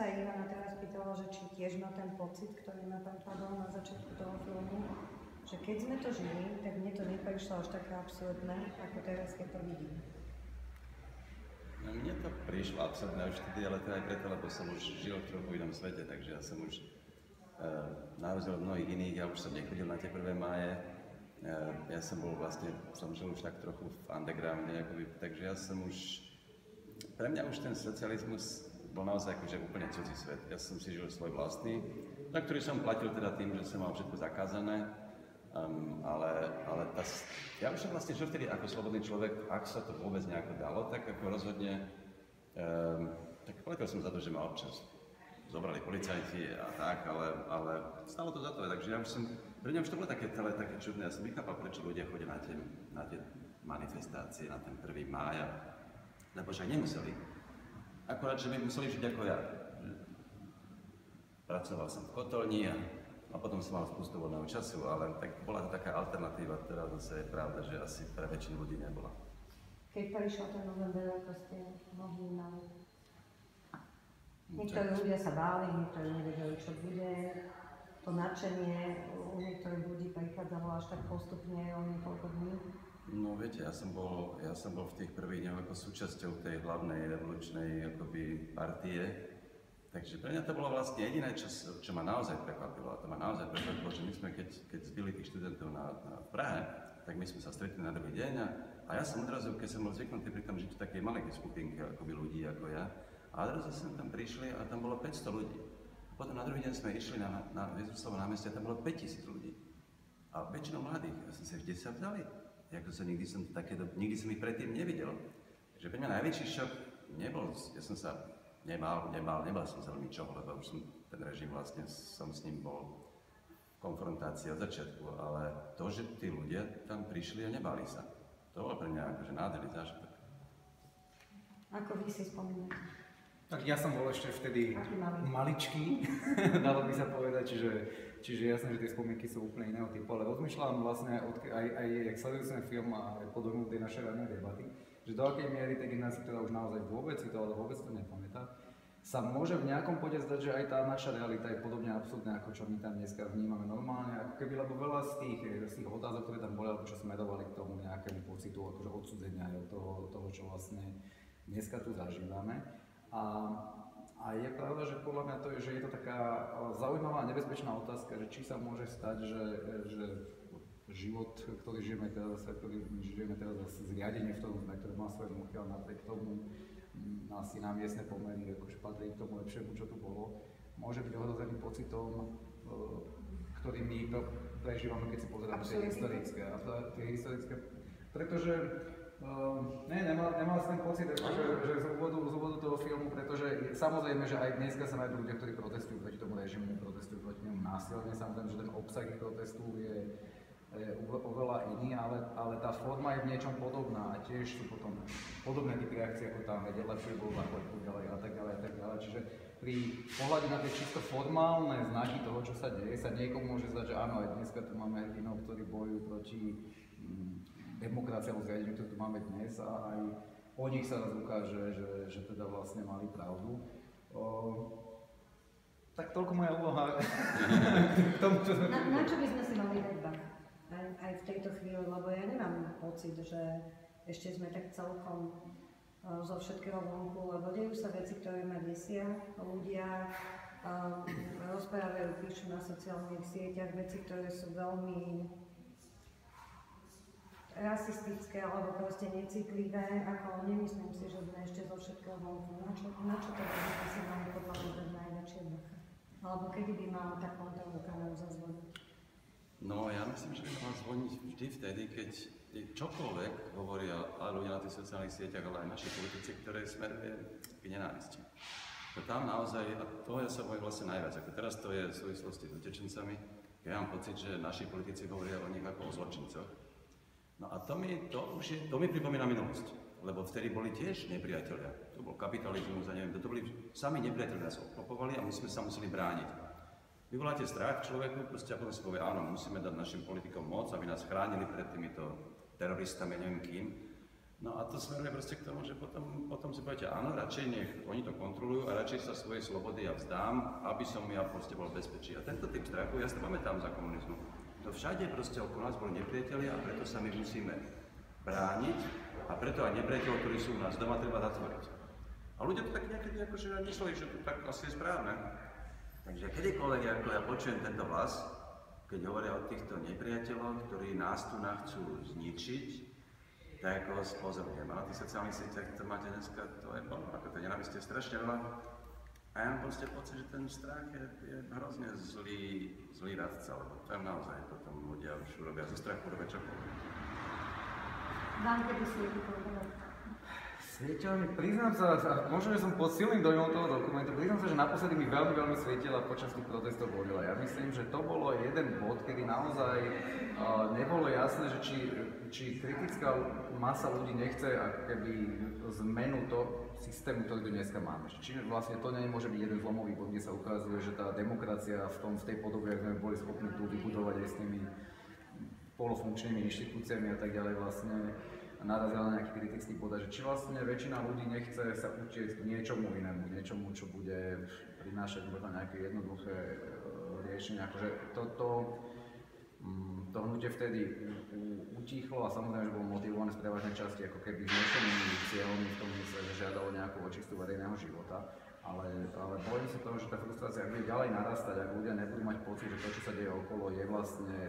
sa Ivana teraz pýtala, že či tiež má ten pocit, ktorý má pán Pavel na začiatku toho filmu, že keď sme to žili, tak mne to neprišlo až také absurdné, ako teraz, keď to vidím. No mne to prišlo absurdné už vtedy, ale to aj preto, lebo som už žil v trochu inom svete, takže ja som už na rozdiel od mnohých iných, ja už som nechodil na tie 1. máje. Ja som bol vlastne, som žil už tak trochu v undergrounde, akoby, takže ja som už, pre mňa už ten socializmus bol naozaj akože úplne cudzí svet. Ja som si žil svoj vlastný, na ktorý som platil teda tým, že som mal všetko zakázané, ale ja už som vlastne žil vtedy ako slobodný človek, ak sa to vôbec nejako dalo, tak ako rozhodne, tak platil som za to, že ma občas zobrali policajti a tak, ale stalo to za to, takže ja už som, pre mňa už to bolo také čudné, ja som nechápal, prečo ľudia chodia na tie manifestácie, na ten 1. mája, lebo však nemuseli. Akorát, že by museli žiť ako ja. Pracoval som v kotolni a potom som mal spustu voľného času, ale tak bola to taká alternatíva, ktorá zase je pravda, že asi pre väčšinu ľudí nebola. Keď prišiel ten november, ako ste mohli mali? Niektorí ľudia sa báli, niektorí nevedeli, čo bude. To nadšenie u niektorých ľudí prichádzalo až tak postupne o niekoľko dní. No viete, ja som bol v tých prvých dňoch ako súčasťou tej hlavnej revolučnej akoby partie, takže pre mňa to bolo vlastne jediné, čo ma naozaj prekvapilo. A to ma naozaj prekvapilo, že my sme, keď zbili tých študentov v Prahe, tak my sme sa stretli na druhý deň a ja som odrazu, keď som bol zvyknutý pri tom žiť v takej malej skupinke akoby ľudí ako ja, a odrazu sme tam prišli a tam bolo 500 ľudí. Potom na druhý deň sme išli na Jezusovo námestie a tam bolo 5000 ľudí. A väčšinou mladých, ja som si vždy sa vzali. Nikdy som ich predtým nevidel. Takže pre mňa najväčší šok nebol, ja som sa nebal som sa veľmi čoho, lebo už som ten režim vlastne, som s ním bol v konfrontácii od začiatku, ale to, že tí ľudia tam prišli a nebali sa, to bolo pre mňa akože nádherný zážitok. Ako vy si spomínate? Tak ja som bol ešte vtedy maličký, dalo by sa povedať, čiže jasné, že tie spomienky sú úplne iného typu, ale rozmýšľam vlastne, aj jak sledujem film a aj podobnú tej našej radnej debaty, že do akej miery tej generácie, ktorá už naozaj vôbec si to, ale vôbec to nepamätá, sa môže v nejakom bode zdať, že aj tá naša realita je podobne absurdná, ako čo my tam dneska vnímame normálne, ako keby, lebo veľa z tých otázok, ktoré tam boli, alebo čo smerovali k tomu nejakému pocitu akože odsudzenia toho, čo vlastne dneska tu zažívame. A je pravda, že podľa mňa to je, že je to taká zaujímavá a nebezpečná otázka, že či sa môže stať, že život, ktorý žijeme teraz, zriadenie, v ktorom sme, ktoré má svoje muchy, ale napriek tomu asi na miestne pomery, akože patrí k tomu lepšiemu, čo tu bolo, môže byť ohrozený pocitom, ktorý my prežívame, keď si pozeráme tie historické. Pretože nemal som ten pocit, že z úvodu toho filmu, pretože samozrejme, že aj dneska sa nájdú ľudia, ktorí protestujú proti tomu režimu, protestujú proti nemu násilne, samozrejme, že ten obsah ich protestu je oveľa iný, ale tá forma je v niečom podobná a tiež sú potom podobné typy reakcie, ako tam vedieť lepšie bol ďalej a tak ďalej. Čiže pri pohľade na tie čisto formálne znaky toho, čo sa deje, sa niekomu môže zdať, že áno, aj dneska tu máme hrdinov, ktorí bojujú proti demokracia alebo zriadeniu, ktoré tu máme dnes a aj o nich sa raz ukáže, že teda vlastne mali pravdu. Tak toľko moja úloha k tomu, čo sme... Na čo by sme si mali dať bacha aj v tejto chvíli, lebo ja nemám pocit, že ešte sme tak celkom zo všetkého vonku, lebo dejú sa veci, ktoré ma desia, ľudia rozprávajú, píšu na sociálnych sieťach veci, ktoré sú veľmi rasistické alebo proste necitlivé, ako nemyslím si, že sme ešte zo všetkého vonku. Na čo to by sme si mali podľa mňa dať najväčšie bacha? Alebo kedy by mala tá kontrolná kamera zazvoniť? No ja myslím, že by mala zvoniť vždy vtedy, keď čokoľvek hovoria aj ľudia na tých sociálnych sieťach, ale aj naši politici, ktoré smeruje k nenávisti. To tam naozaj, a toho ja sa bojím vlastne najviac, ako teraz to je v súvislosti s utečencami, keď ja mám pocit, že naši politici hovoria o nich ako o zločincoch. No a to mi pripomína minulosť, lebo vtedy boli tiež nepriatelia. To bol kapitalizmus a neviem, to boli sami nepriatelia, nás obklopovali a my sme sa museli brániť. Vyvoláte strach človeku, proste a potom si povie, áno, musíme dať našim politikom moc, aby nás chránili pred týmito teroristami, neviem kým. No a to smeruje proste k tomu, že potom si poviete, áno, radšej nech oni to kontrolujú a radšej sa svojej slobody ja vzdám, aby som ja proste bol v bezpečí. A tento typ strachu, ja si to pamätám za komunizmu. To všade proste okolo nás boli nepriatelia a preto sa my musíme brániť a preto aj nepriateľov, ktorí sú u nás doma, treba zatvoriť. A ľudia to tak niekedy akože mysleli, že to tak asi je správne. Takže kedykoľvek ako ja počujem tento hlas, keď hovoria o týchto nepriateľoch, ktorí nás tu chcú zničiť, tak ako spozorujem. A na tých sociálnych sieťach, to máte dneska, to je plno, ako to nenávistie strašne veľa. A ja mám proste pocit, že ten strach je hrozne zlý radca, lebo tam naozaj potom ľudia už robia zo strachu robia čokoľvek. Vám kedy svieti povedať? Svietil mi, priznám sa, možno, že som pod silným dojmom toho dokumentu, priznám sa, že naposledy mi veľmi svietila počas tých protestov Bodila. Ja myslím, že to bolo jeden bod, kedy naozaj nebolo jasné, že či kritická masa ľudí nechce ako keby zmenu systému, ktorý tu dneska máme. Čiže vlastne to nemôže byť jeden zlomový bod, kde sa ukazuje, že tá demokracia v tej podobe, ak sme boli schopní tu vybudovať aj s tými polofunkčnými inštitúciami a tak ďalej, vlastne narazila na nejaký kritický bod, že či vlastne väčšina ľudí nechce sa utiecť k niečomu inému, niečomu, čo bude prinášať možno nejaké jednoduché riešenie. Akože to hnutie vtedy utichlo a samozrejme, že bolo motivované z prevažnej časti ako keby znešenými cieľmi v tom zmysle, že žiadalo nejakú očistu verejného života. Ale bojím sa toho, že tá frustrácia bude ďalej narastať, ak ľudia nebudú mať pocit, že to, čo sa deje okolo,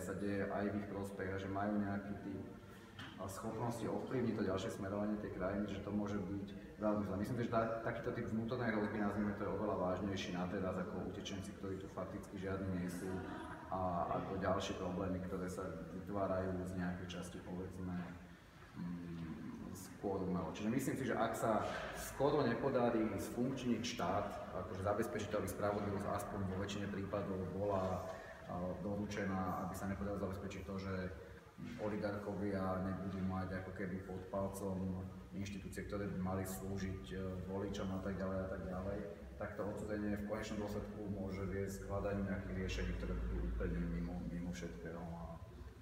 sa deje aj v ich prospech a že majú nejaký typ schopnosti ovplyvniť to ďalšie smerovanie tej krajiny, že to môže byť veľmi zle. Myslím si, že takýto typ vnútornej hrozby, nazvime to, je oveľa vážnejší na teraz ako utečenci, ktorí tu fakticky žiadni nie sú, a ako ďalšie problémy, ktoré sa vytvárajú z nejakej časti, povedzme, skôr umelo. Čiže myslím si, že ak sa skoro nepodarí sfunkčniť štát, akože zabezpečiť, aby spravodlivosť aspoň vo väčšine prípadov bola doručená, aby sa nepodarilo zabezpečiť to, že oligarchovia nebudú mať ako keby pod palcom inštitúcie, ktoré by mali slúžiť voličom a tak ďalej, tak to odsúdenie v konečnom dôsledku môže viesť k hľadaniu nejakých riešení, ktoré budú úplne mimo všetkého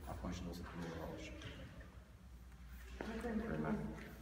a v konečnom dôsledku budú horšie. Ďakujem.